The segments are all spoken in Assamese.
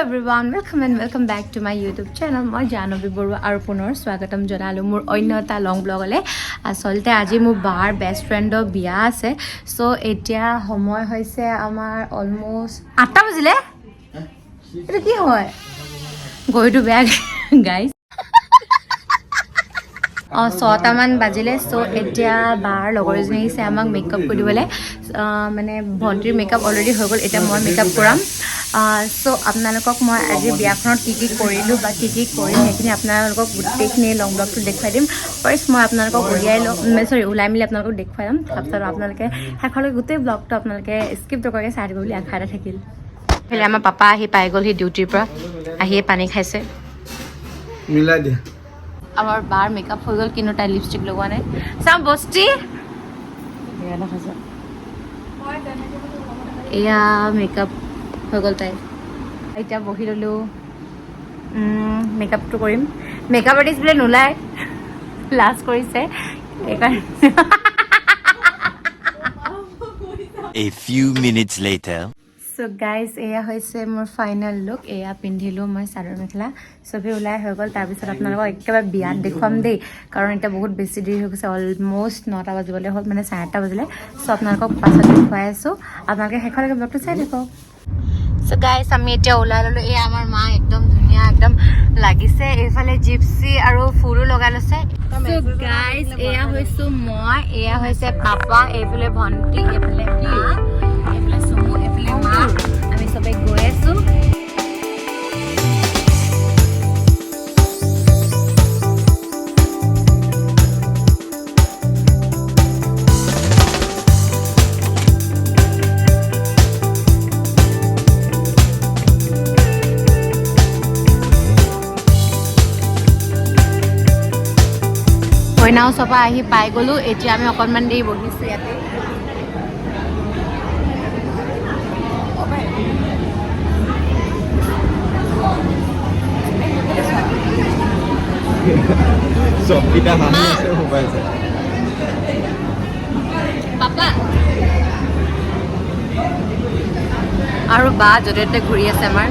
everyone, welcome back to my YouTube channel. মই জানবী বৰুৱা আৰু পুনৰ স্বাগতম জনালো মোৰ অন্য এটা লং ব্লগলে। আসলতে আজি মোৰ বাৰ বেষ্ট ফ্ৰেণ্ডৰ বিয়া আছে। সো এতিয়া সময় হৈছে আমাৰ অলমোস্ট 8টা বাজিলে। এটা কি হয় গইটো ব্যাগ গাইস 6টা মান বাজিলে। সো এতিয়া বাৰ লগৰ এজনী আহিছে আমাক মেকআপ কৰিবলৈ। মানে ভণ্টিৰ মেকআপ অলৰেডি হৈ গ'ল, এতিয়া মই মেকআপ কৰাম। সো আপোনালোকক মই আজি বিয়াখনত কি কৰিলোঁ বা কি কৰিম সেইখিনি আপোনালোকক গোটেইখিনি লং ব্লগটো দেখুৱাই দিম। ফাৰ্ষ্ট মই আপোনালোকক ওলাই মেলি আপোনালোকক দেখুৱাই দিম। তাৰপিছত আপোনালোকে শেষলৈ গোটেই ব্লগটো আপোনালোকে স্কিপ নকৰাকৈ চাই দিব বুলি আশা এটা থাকিল। সেইফালে আমাৰ পাপা আহি পাই গ'ল সি ডিউটিৰ পৰা, আহিয়ে পানী খাইছে। মিলাই দিয়া। আমাৰ বাৰ মেকআপ হৈ গ'ল কিন্তু তাই লিপষ্টিক লগোৱা নাই। চাম বস্তি এয়া মেকআপ হৈ গ'ল তাই। এতিয়া বহি ল'লোঁ, মেকআপটো কৰিম। মেকআপ আৰ্টিষ্ট বোলে নোলায়, লাজ কৰিছে সেইকাৰণে। A few minutes later. So guys এয়া হৈছে মোৰ ফাইনেল লুক। এয়া পিন্ধিলোঁ মই চাদৰ মেখেলা, চবেই ওলাই হৈ গ'ল। তাৰপিছত আপোনালোকক একেবাৰে বিয়াত দেখুৱাম দেই, কাৰণ এতিয়া বহুত বেছি দেৰি হৈ গৈছে। অলম'ষ্ট 9টা বাজিবলৈ হ'ল, মানে 8:30 বাজিলে। চ' আপোনালোকক পাছত দেখুৱাই আছোঁ, আপোনালোকে শেষলৈকে ব্লগটো চাই থাকক। চ' গাইজ আমি এতিয়া ওলাই ল'লোঁ। এয়া আমাৰ মা একদম ধুনীয়া একদম লাগিছে, এইফালে জিপচি আৰু ফুলো লগাই লৈছে। চ' গাইজ এয়া হৈছোঁ মই, এয়া হৈছে পাপা, এইফালে ভণ্টি, এইফালে মা, এইফালে চমু, এইফালে মা। আমি চবেই গৈ আছোঁ। কইনাও চপা আহি পাই গ'লোঁ। এতিয়া আমি অকণমান দেৰি বহিছোঁ ইয়াতে। পাপা আৰু বা য'তে ত'তে ঘূৰি আছে, আমাৰ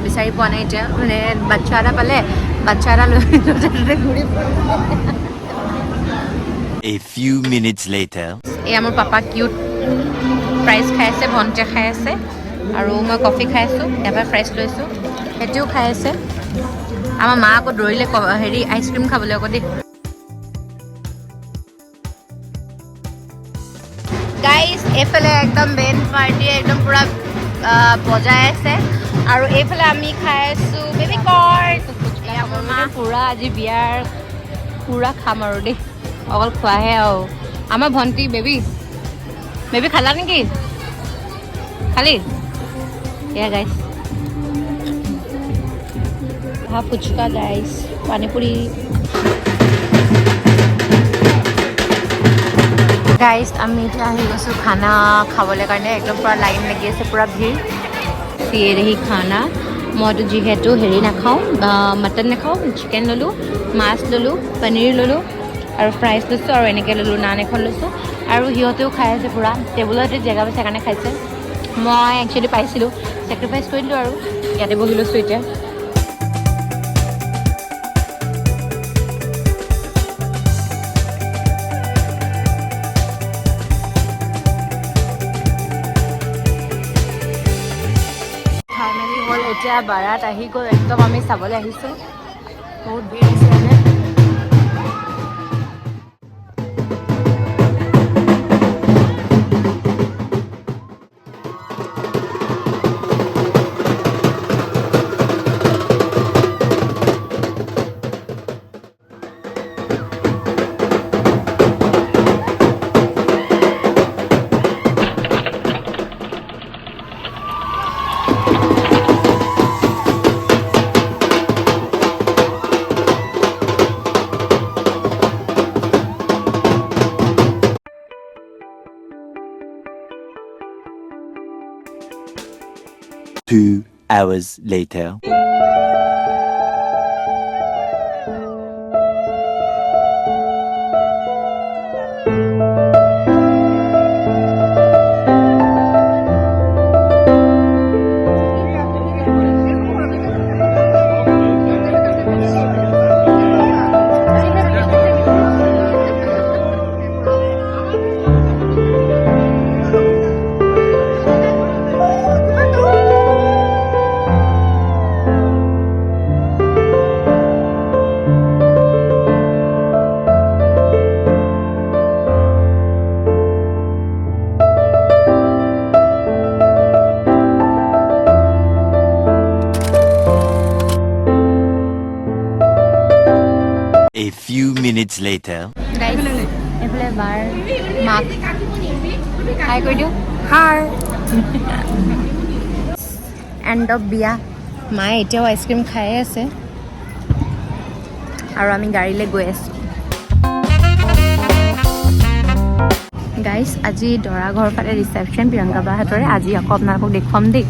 বিচাৰি পোৱা নাই এতিয়া। মানে বাচ্চা এটা পালে, বাচ্চা এটা লৈ য'তে ত'তে ঘূৰি। A few minutes later. এয়া মোৰ পাপা কিউট ফ্ৰাইজ খাই আছে, ভণ্টিয়ে খাই আছে, আৰু মই কফি খাই আছোঁ। এবাৰ ফ্ৰাইজ লৈছোঁ, সেইটোও খাই আছে। আমাৰ মা আকৌ দৌৰিলে হেৰি আইচক্ৰীম খাবলৈ আকৌ দেই। গাইজ এইফালে একদম বেণ্ড পাৰ্টিয়ে একদম পূৰা বজাই আছে, আৰু এইফালে আমি খাই আছোঁ বেবী কৰ্ণ। আমাৰ মা পূৰা আজি বিয়াৰ পূৰা খাম আৰু দেই, অকল খোৱাহে। আৰু আমাৰ ভণ্টি বেবী খালা নেকি? খালি এয়া guys fuchka, guys panipuri. Guys আমি এতিয়া আহি গৈছোঁ খানা খাবলৈ কাৰণে। একদম পূৰা লাইন লাগি আছে, পূৰা ভিৰ। ये रही खाना। মইতো যিহেতু হেৰি নাখাওঁ, মটন নাখাওঁ, চিকেন ল'লোঁ, মাছ ল'লোঁ, পনীৰ ল'লোঁ, আৰু ফ্ৰাইজ লৈছোঁ, আৰু এনেকৈ ল'লোঁ, নান এখন লৈছোঁ। আৰু সিহঁতেও খাই আছে পূৰা, টেবুলতে জেগা পাইছে কাৰণে খাইছে। মই একচুৱেলি পাইছিলোঁ, ছেক্ৰিফাইচ কৰি দিলোঁ আৰু ইয়াতে বহি লৈছোঁ এতিয়া। এতিয়া বাৰাত আহি গ'ল, একদম আমি চাবলৈ আহিছোঁ। বহুত ভিৰ হৈছে মানে। Two hours later. few minutes later. Guys এইফালে বাৰ মাক হাই কৰি দিওঁ Hi. এণ্ড অফ বিয়া মায়ে এতিয়াও আইচক্ৰীম খায়ে আছে আৰু আমি গাড়ীলৈ গৈ আছোঁ গাইজ আজি দৰা ঘৰ ফালে ৰিচেপশ্যন প্ৰিয়ংকা বাহঁতৰে আজি আকৌ আপোনালোকক দেখুৱাম দেই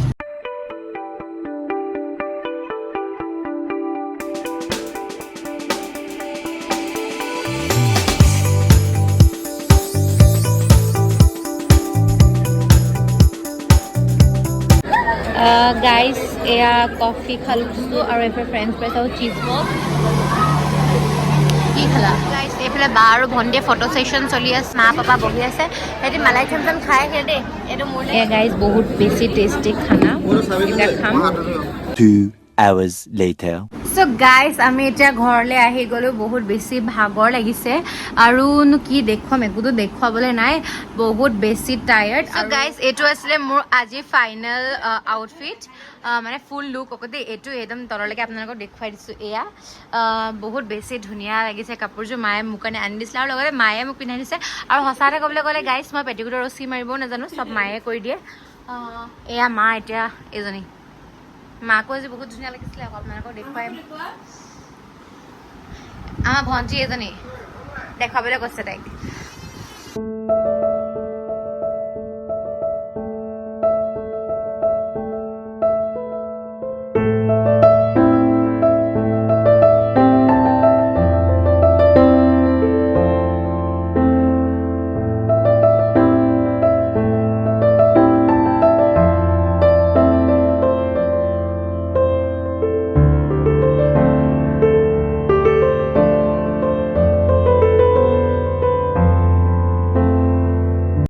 গাইজ এয়া কফি খালোঁ আৰু এইফালে ফ্ৰেঞ্চ ফ্ৰাইছ আৰু চিজ বল কি খালা গাইজ এইফালে বা আৰু ভণ্টিয়ে ফটো ছেশ্যন চলি আছে মা পাপা বহি আছে সিহঁতি মালাই চামচাম খাই আহে দেই এইটো মোৰ এয়া গাইজ বহুত বেছি টেষ্টি খানা এতিয়া খাম 2 hours later. চ' গাইজ আমি এতিয়া ঘৰলৈ আহি গ'লোঁ বহুত বেছি ভাগৰ লাগিছে আৰুনো কি দেখুৱাম একোতো দেখুৱাবলৈ নাই বহুত বেছি টায়াৰ্ড চ' গাইজ এইটো আছিলে মোৰ আজি ফাইনেল আউটফিট মানে ফুল লুক দেই এইটো একদম তললৈকে আপোনালোকক দেখুৱাই দিছোঁ এয়া বহুত বেছি ধুনীয়া লাগিছে কাপোৰযোৰ মায়ে মোৰ কাৰণে আনি দিছিলে আৰু লগতে মায়ে মোক পিন্ধাই দিছে আৰু সঁচা কথা ক'বলৈ গ'লে গাইজ মই পেটিকোটৰ ৰছী মাৰিবও নাজানো চব মায়ে কৰি দিয়ে এয়া মা এতিয়া এজনী মাকো আজি বহুত ধুনীয়া লাগিছিলে আকৌ আপোনালোকক দেখুৱাই আমাৰ ভণ্টি এজনী দেখুৱাবলৈ কৈছে তাইক